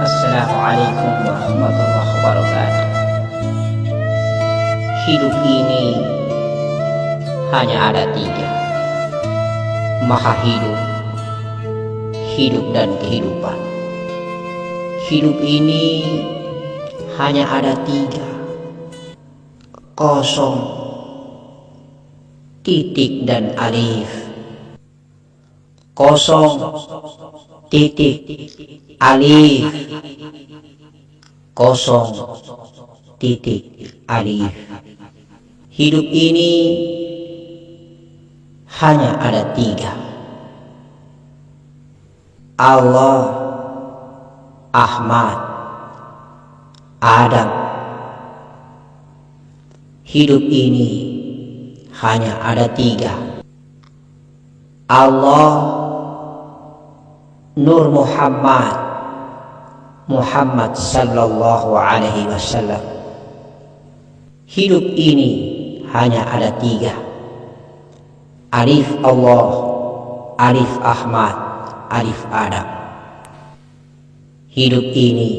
Assalamualaikum warahmatullahi wabarakatuh. Hidup ini hanya ada tiga: Maha hidup, hidup dan kehidupan. Hidup ini hanya ada tiga: kosong, titik dan alif. Kosong, titik, alif. Kosong, titik, alif. Hidup ini hanya ada tiga: Allah, Ahmad, Adam. Hidup ini hanya ada tiga: Allah, Nur Muhammad, Muhammad sallallahu alaihi wasallam. Hidup ini hanya ada tiga: Alif Allah, Alif Ahmad, Alif Adam. Hidup ini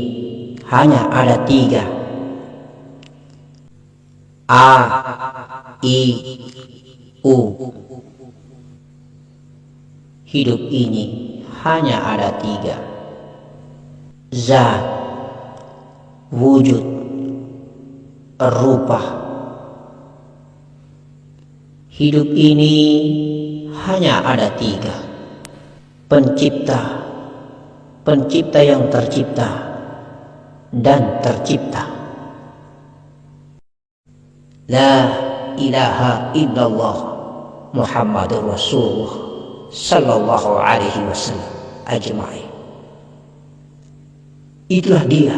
hanya ada tiga: A, I, U. Hidup ini hanya ada tiga: Zat, wujud, rupa. Hidup ini hanya ada tiga: Pencipta, pencipta yang tercipta, dan tercipta. La ilaha illallah Muhammadur Rasulullah sallallahu alaihi wasallam ajma'in. Itulah dia,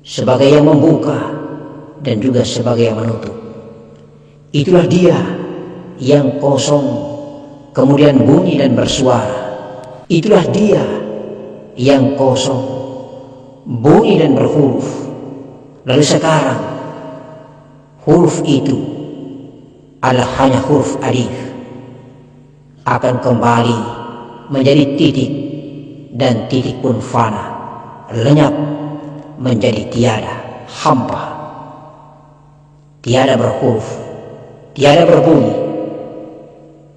sebagai yang membuka dan juga sebagai yang menutup. Itulah dia yang kosong kemudian bunyi dan bersuara. Itulah dia yang kosong, bunyi dan berhuruf. Lalu sekarang huruf itu adalah hanya huruf alif, akan kembali menjadi titik, dan titik pun fana, lenyap menjadi tiada, hampa, tiada berhuruf, tiada berbunyi.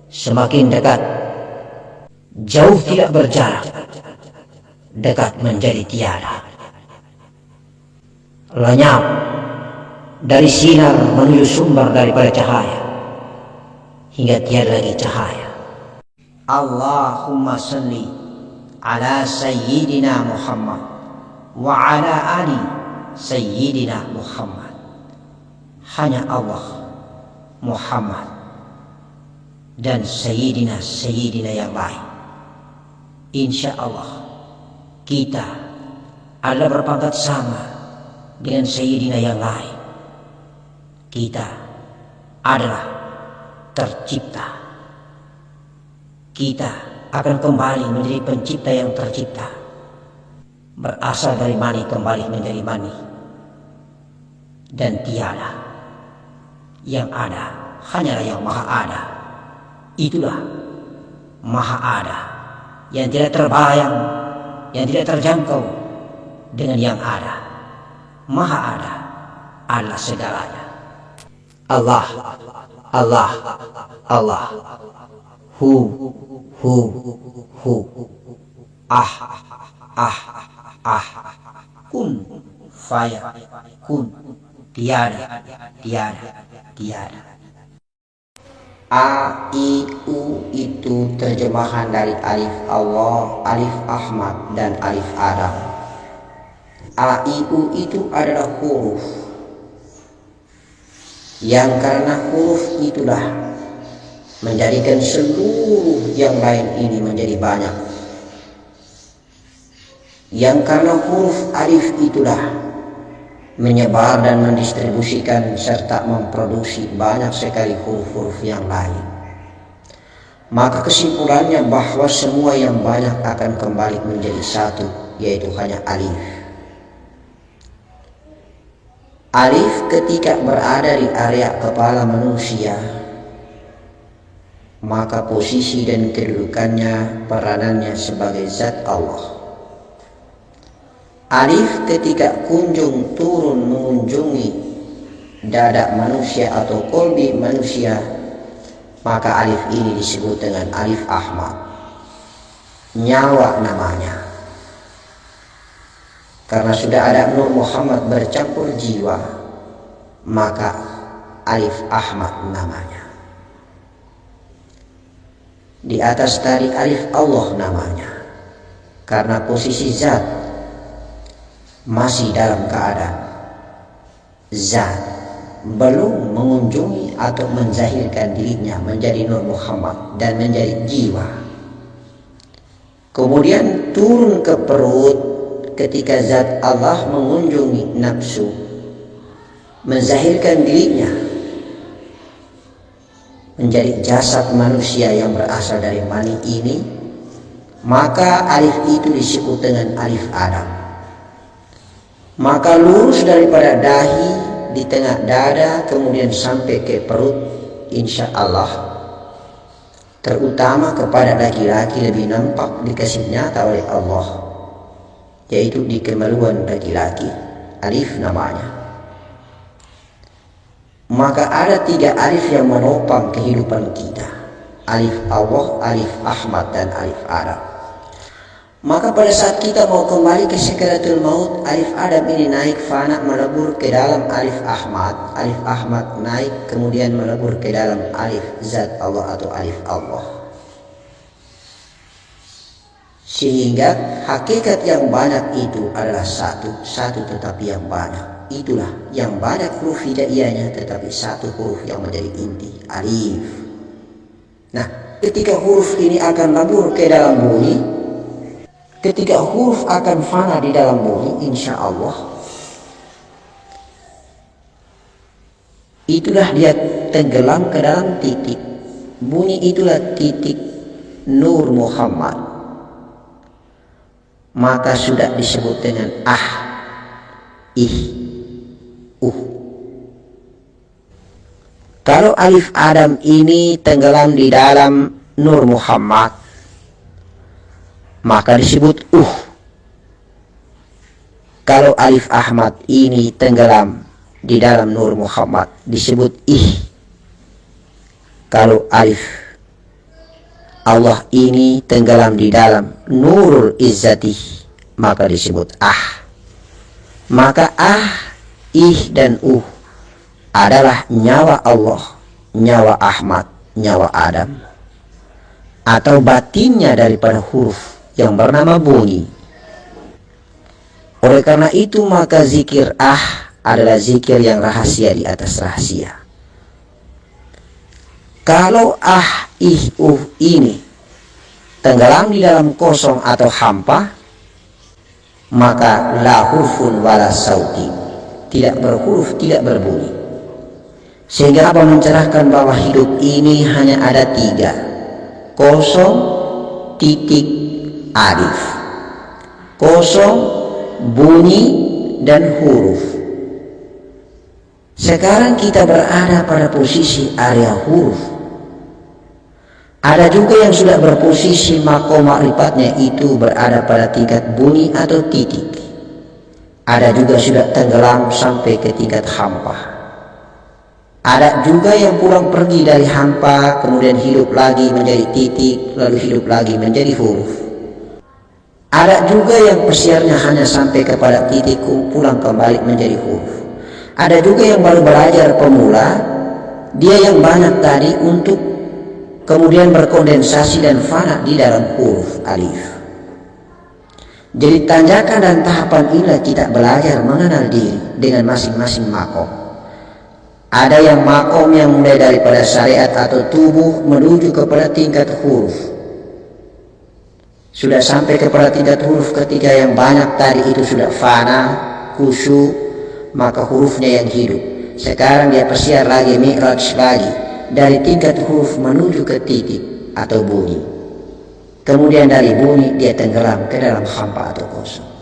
Semakin dekat, jauh tidak berjarak, dekat menjadi tiada, lenyap dari sinar menuju sumber daripada cahaya, hingga tiada lagi cahaya. Allahumma salli ala sayyidina Muhammad wa ala ali sayyidina Muhammad. Hanya Allah, Muhammad, dan sayyidina yang lain. Insya Allah kita adalah berpangkat sama dengan sayyidina yang lain. Kita adalah tercipta. Kita akan kembali menjadi pencipta yang tercipta. Berasal dari mani kembali menjadi mani. Dan tiada. Yang ada hanyalah yang maha ada. Itulah maha ada, yang tidak terbayang, yang tidak terjangkau dengan yang ada. Maha ada adalah segalanya. Allah, Allah, Allah. Hu, hu, hu. Ah, ah, ah. Kun, faya, kun. Tiada, tiada, tiada. A, I, U itu terjemahan dari Alif Allah, Alif Ahmad, dan Alif Adam. A, I, U itu adalah huruf, yang karena huruf itulah menjadikan seluruh yang lain ini menjadi banyak. Yang karena huruf alif itulah menyebar dan mendistribusikan serta memproduksi banyak sekali huruf-huruf yang lain. Maka kesimpulannya bahwa semua yang banyak akan kembali menjadi satu, yaitu hanya alif. Alif ketika berada di area kepala manusia, maka posisi dan kedudukannya, peranannya sebagai zat Allah. Alif ketika kunjung turun mengunjungi dada manusia atau kolbi manusia, maka alif ini disebut dengan alif Ahmad. Nyawa namanya, karena sudah ada Nur Muhammad bercampur jiwa, maka alif Ahmad namanya. Di atas tadi alif Allah namanya, karena posisi zat masih dalam keadaan zat, belum mengunjungi atau menzahirkan dirinya menjadi Nur Muhammad dan menjadi jiwa. Kemudian turun ke perut ketika zat Allah mengunjungi nafsu, menzahirkan dirinya menjadi jasad manusia yang berasal dari mani ini, maka alif itu disebut dengan alif Adam. Maka lurus daripada dahi di tengah dada kemudian sampai ke perut, insya Allah, terutama kepada laki-laki lebih nampak dikasih nyata oleh Allah, yaitu di kemaluan laki-laki, alif namanya. Maka ada 3 alif yang menopang kehidupan kita: alif Allah, alif Ahmad, dan alif Adam. Maka pada saat kita mau kembali ke sakaratul maut, alif Adam ini naik fana melebur ke dalam alif Ahmad, alif Ahmad naik kemudian melebur ke dalam alif zat Allah atau alif Allah. Sehingga hakikat yang banyak itu adalah satu tetapi yang banyak. Itulah yang banyak huruf hidaiyahnya tetapi satu huruf yang menjadi inti, alif. Nah, ketika huruf ini akan lebur ke dalam bumi, ketika huruf akan fana di dalam bumi, insya Allah, itulah dia tenggelam ke dalam titik. Bunyi itulah titik Nur Muhammad. Maka sudah disebut dengan ih, Kalau alif Adam ini tenggelam di dalam Nur Muhammad, maka disebut Kalau alif Ahmad ini tenggelam di dalam Nur Muhammad, disebut ih. Kalau alif Allah ini tenggelam di dalam Nurul Izzati, maka disebut Maka ih, dan adalah nyawa Allah, nyawa Ahmad, nyawa Adam, atau batinnya daripada huruf yang bernama bunyi. Oleh karena itu maka zikir adalah zikir yang rahasia di atas rahasia. Kalau ih, ini tenggelam di dalam kosong atau hampa, maka la hurfun wala sauti, tidak berhuruf, tidak berbunyi. Sehingga apa mencerahkan bahwa hidup ini hanya ada 3: kosong, titik, alif. Kosong, bunyi, dan huruf. Sekarang kita berada pada posisi area huruf. Ada juga yang sudah berposisi makom ma'rifatnya itu berada pada tingkat bunyi atau titik. Ada juga sudah tenggelam sampai ke tingkat hampa. Ada juga yang pulang pergi dari hampa kemudian hidup lagi menjadi titik, lalu hidup lagi menjadi huruf. Ada juga yang pesiarnya hanya sampai kepada titik, pulang kembali menjadi huruf. Ada juga yang baru belajar pemula, dia yang banyak tadi untuk kemudian berkondensasi dan fana di dalam huruf alif. Jadi tanjakan dan tahapan inilah kita belajar mengenal diri dengan masing-masing makom. Ada yang makom yang mulai daripada syariat atau tubuh menuju kepada tingkat huruf. Sudah sampai kepada tingkat huruf ketika yang banyak tadi itu sudah fana, khusyuk, maka hurufnya yang hidup. Sekarang dia persiar lagi, mi'raj lagi, dari tingkat huruf menuju ke titik atau bunyi. Kemudian dari bunyi dia tenggelam ke dalam hampa atau kosong.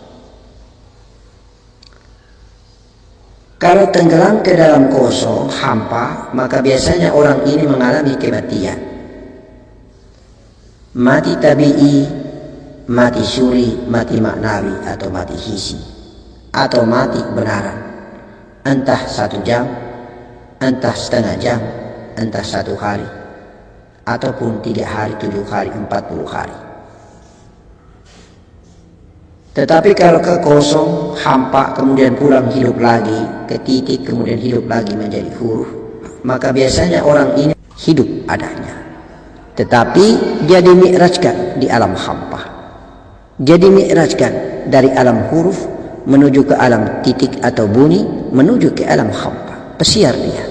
Kalau tenggelam ke dalam kosong, hampa, maka biasanya orang ini mengalami kematian. Mati tabi'i, mati syuri, mati maknawi, atau mati hisi. atau mati benaran, entah 1 jam, entah setengah jam, entah 1 hari, ataupun 3 hari, 7 hari, 40 hari. Tetapi kalau kekosong, hampa, kemudian pulang hidup lagi ke titik, kemudian hidup lagi menjadi huruf, maka biasanya orang ini hidup adanya, tetapi dia dimi'rajkan di alam hampa. Dia dimi'rajkan dari alam huruf menuju ke alam titik atau bunyi, menuju ke alam hampa. Pesiar dia.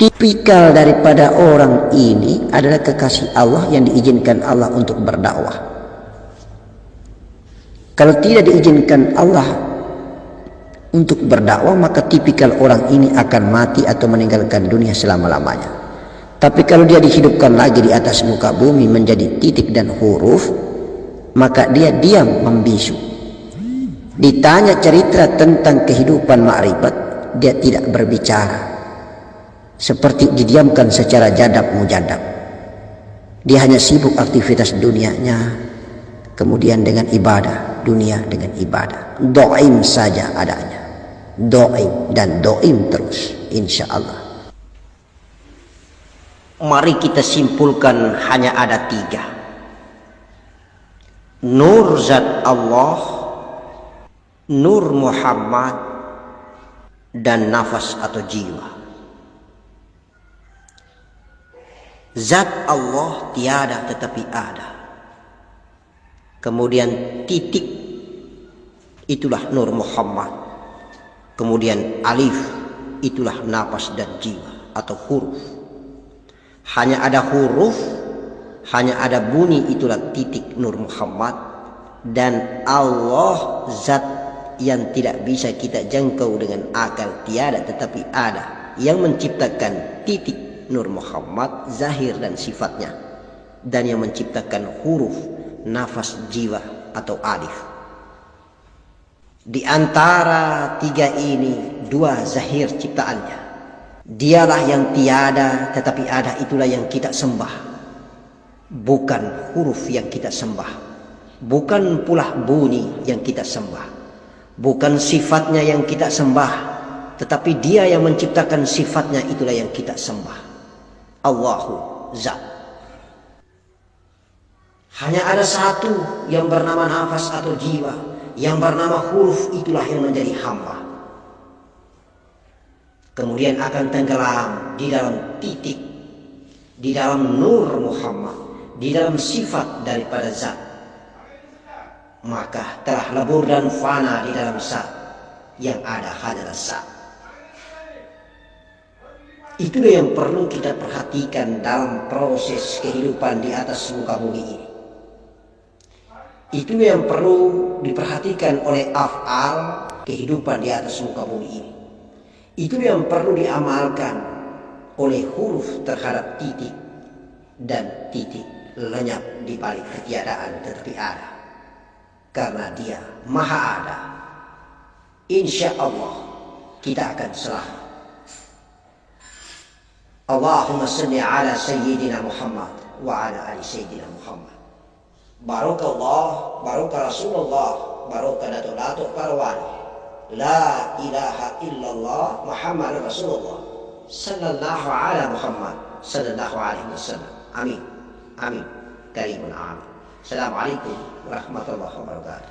Tipikal daripada orang ini adalah kekasih Allah yang diizinkan Allah untuk berdakwah. Kalau tidak diizinkan Allah untuk berdakwah, maka tipikal orang ini akan mati atau meninggalkan dunia selama-lamanya. Tapi kalau dia dihidupkan lagi di atas muka bumi menjadi titik dan huruf, maka dia diam membisu. Ditanya cerita tentang kehidupan ma'rifat, dia tidak berbicara. Seperti didiamkan secara jadab mujadab. Dia hanya sibuk aktivitas dunianya, kemudian dengan ibadah, dunia dengan ibadah. Do'im saja adanya. Do'im dan do'im terus, insya Allah. Mari kita simpulkan hanya ada 3. Nur zat Allah, nur Muhammad, dan nafas atau jiwa. Zat Allah tiada tetapi ada. Kemudian titik, itulah nur Muhammad. Kemudian alif, itulah nafas dan jiwa atau huruf. Hanya ada huruf, hanya ada bunyi, itulah titik nur Muhammad. Dan Allah zat yang tidak bisa kita jangkau dengan akal, tiada tetapi ada, yang menciptakan titik nur Muhammad, zahir dan sifatnya, dan yang menciptakan huruf, nafas, jiwa atau alif. Di antara 3 ini 2 zahir ciptaannya. Dialah yang tiada tetapi ada, itulah yang kita sembah. Bukan huruf yang kita sembah, bukan pula bunyi yang kita sembah, bukan sifatnya yang kita sembah, tetapi dia yang menciptakan sifatnya, itulah yang kita sembah. Allahu zat. Hanya ada 1 yang bernama nafas atau jiwa, yang bernama huruf, itulah yang menjadi hamba. Kemudian akan tenggelam di dalam titik, di dalam nur Muhammad, di dalam sifat daripada zat. Maka telah lebur dan fana di dalam zat, yang ada hanyalah zat. Itulah yang perlu kita perhatikan dalam proses kehidupan di atas muka bumi ini. Itu yang perlu diperhatikan oleh af'al kehidupan di atas muka bumi ini. Itu yang perlu diamalkan oleh huruf terhadap titik, dan titik lenyap di balik ketiadaan tetapi ada, karena dia maha ada. Insya Allah kita akan selamat. Allahumma salli ala Sayyidina Muhammad wa ala ali Sayyidina Muhammad. Barakallah, baraka Rasulullah, baraka Datuk para wali. La ilaha illallah Muhammad Rasulullah sallallahu ala Muhammad sallallahu alaihi wasallam. Amin. Amin. Karimun amin. Assalamualaikum warahmatullahi wabarakatuh.